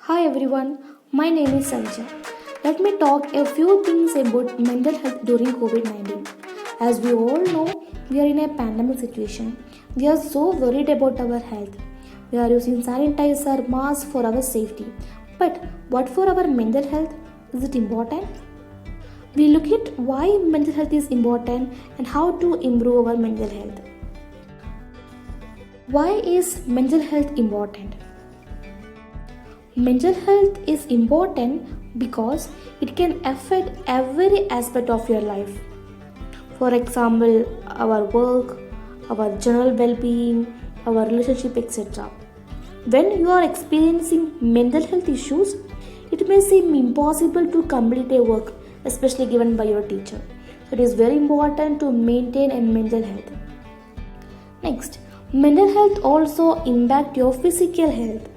Hi everyone, my name is Sanjay. Let me talk a few things about mental health during COVID 19. As we all know, we are in a pandemic situation. We are so worried about our health. We are using sanitizer, masks for our safety. But what for our mental health? Is it important? We look at why mental health is important and how to improve our mental health. Why is mental health important? Mental health is important because it can affect every aspect of your life. For example, our work, our general well being, our relationship, etc. When you are experiencing mental health issues, it may seem impossible to complete a work, especially given by your teacher. So, it is very important to maintain a mental health. Next, mental health also impact your physical health.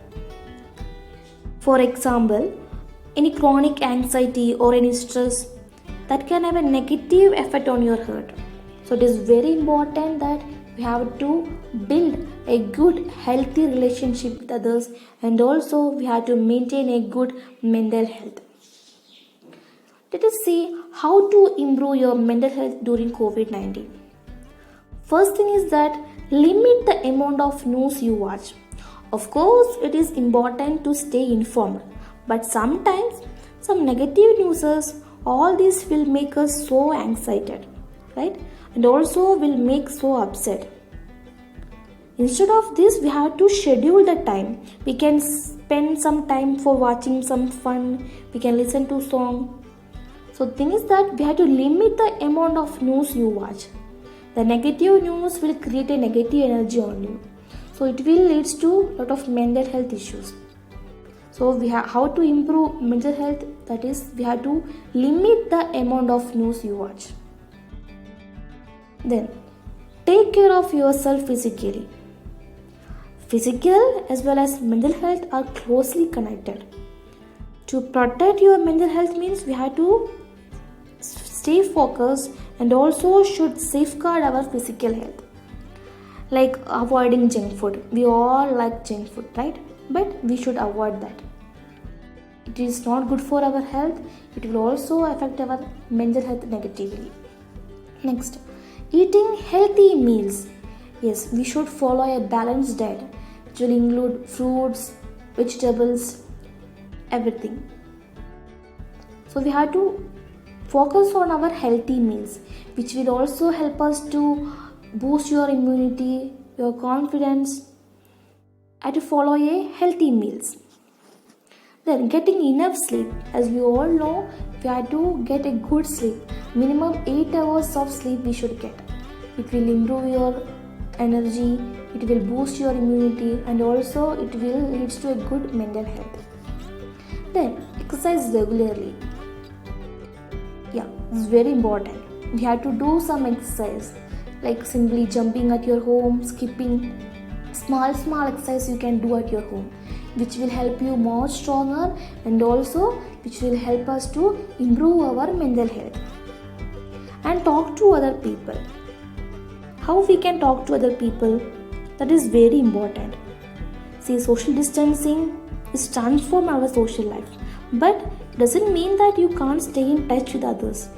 For example, any chronic anxiety or any stress that can have a negative effect on your health. So it is very important that we have to build a good healthy relationship with others, and also we have to maintain a good mental health. Let us see how to improve your mental health during COVID-19. First thing is that limit the amount of news you watch. Of course, it is important to stay informed, but sometimes some negative news, all this will make us so excited, right? And also will make so upset. Instead of this, we have to schedule the time. We can spend some time for watching some fun. We can listen to song. So thing is that we have to limit the amount of news you watch. The negative news will create a negative energy on you. So it will lead to a lot of mental health issues. So we have how to improve mental health, that is we have to limit the amount of news you watch. Then take care of yourself physically. Physical as well as mental health are closely connected. To protect your mental health means we have to stay focused and also should safeguard our physical health. Like avoiding junk food. We all like junk food, right? But we should avoid that. It is not good for our health. It will also affect our mental health negatively. Next, eating healthy meals. Yes, we should follow a balanced diet, which will include fruits, vegetables, everything. So we have to focus on our healthy meals, which will also help us to boost your immunity, your confidence, and to follow a healthy meals. Then getting enough sleep. As we all know, we have to get a good sleep. Minimum 8 hours of sleep we should get. It will improve your energy, it will boost your immunity, and also it will lead to a good mental health. Then exercise regularly. Yeah, this is very important. We have to do some exercise, like simply jumping at your home, skipping, small exercise you can do at your home, which will help you more stronger and also which will help us to improve our mental health. And talk to other people. How we can talk to other people, that is very important. See, social distancing is transform our social life, but it doesn't mean that you can't stay in touch with others.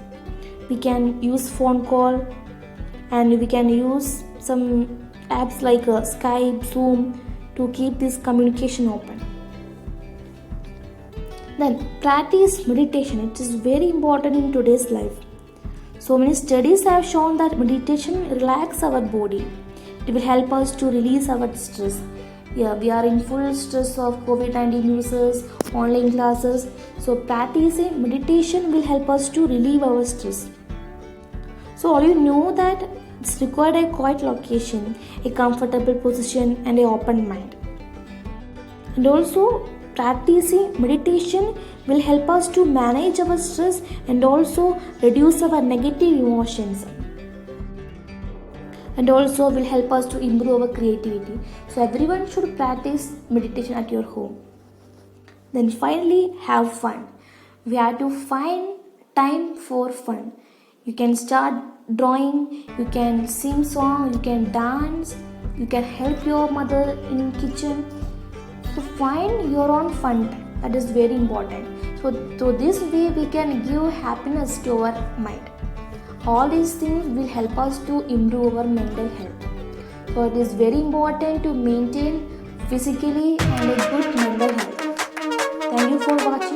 We can use phone call, and we can use some apps like Skype, Zoom to keep this communication open. Then practice meditation. It is very important in today's life. So many studies have shown that meditation relaxes our body. It will help us to release our stress. Yeah, we are in full stress of COVID-19 users, online classes. So practicing meditation will help us to relieve our stress. So all you know that it's required a quiet location, a comfortable position, and an open mind. And also, practicing meditation will help us to manage our stress and also reduce our negative emotions. And also will help us to improve our creativity. So everyone should practice meditation at your home. Then finally, have fun. We have to find time for fun. You can start drawing, you can sing song, you can dance, you can help your mother in kitchen. So find your own fun time. That is very important. So this way we can give happiness to our mind. All these things will help us to improve our mental health. So it is very important to maintain physically and a good mental health. Thank you for watching.